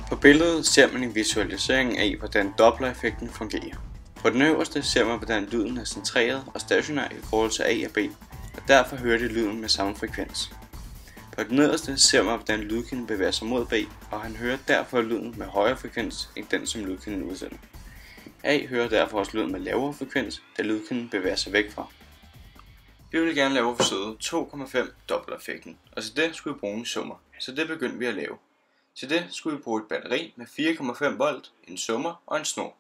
På billedet ser man en visualisering af, hvordan Doppler-effekten fungerer. På den øverste ser man, hvordan lyden er centreret og stationær i forhold til A og B, og derfor hører de lyden med samme frekvens. På den nederste ser man, hvordan lydkilden bevæger sig mod B, og han hører derfor lyden med højere frekvens end den, som lydkilden udsender. A hører derfor også lyden med lavere frekvens, da lydkilden bevæger sig væk fra. Vi vil gerne lave forsøget 2,5 Doppler-effekten, og til det skulle vi bruge en summer, så det begyndte vi at lave. Til det skulle vi bruge et batteri med 4,5 volt, en summer og en snor.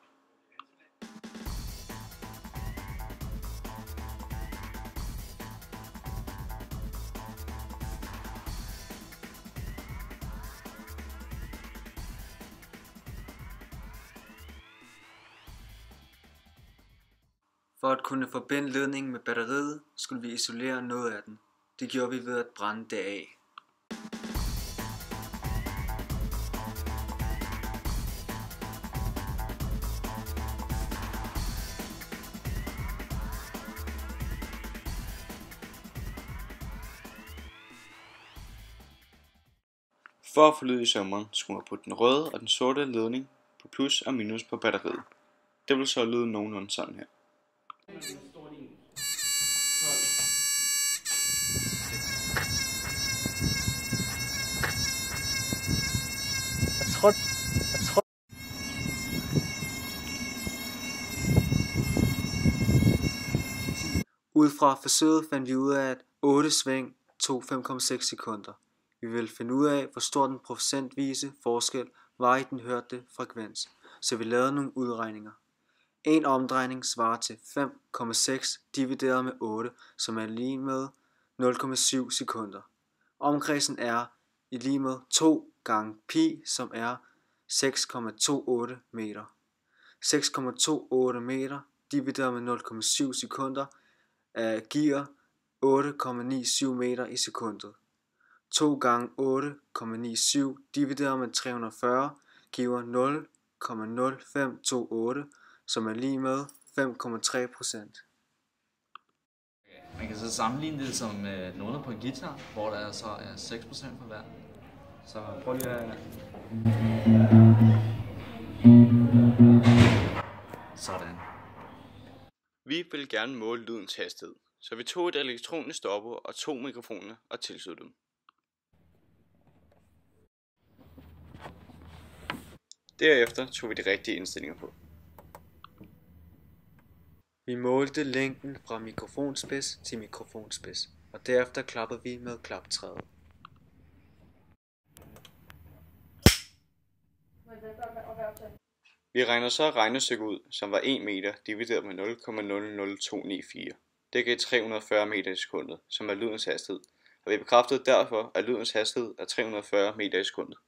For at kunne forbinde ledningen med batteriet, skulle vi isolere noget af den. Det gjorde vi ved at brænde det af. For at få lyd i summeren skulle man putte den røde og den sorte ledning på plus og minus på batteriet. Det vil så lyde nogenlunde sådan her. Ud fra forsøget fandt vi ud af, at 8 sving tog 5,6 sekunder. Vi vil finde ud af, hvor stor den procentvise forskel var i den hørte frekvens, så vi lavede nogle udregninger. En omdrejning svarer til 5,6 divideret med 8, som er lige med 0,7 sekunder. Omkredsen er lige med 2 gange pi, som er 6,28 meter. 6,28 meter divideret med 0,7 sekunder giver 8,97 meter i sekundet. 2 gange 8,97 divideret med 340 giver 0,0528, som er lige med 5,3%. Man kan så sammenligne det som noder på en guitar, hvor der så er 6% for hver. Så prøv lige at... Sådan. Vi vil gerne måle lydens hastighed, så vi tog et elektronisk stopper og 2 mikrofoner og tilsluttede dem. Derefter tog vi de rigtige indstillinger på. Vi målte længden fra mikrofonspids til mikrofonspids, og derefter klappede vi med klaptræet. Vi regner så et regnestykke ud, som var 1 meter divideret med 0,00294. Det gav 340 meter i sekundet, som er lydens hastighed, og vi bekræftede derfor, at lydens hastighed er 340 meter i sekundet.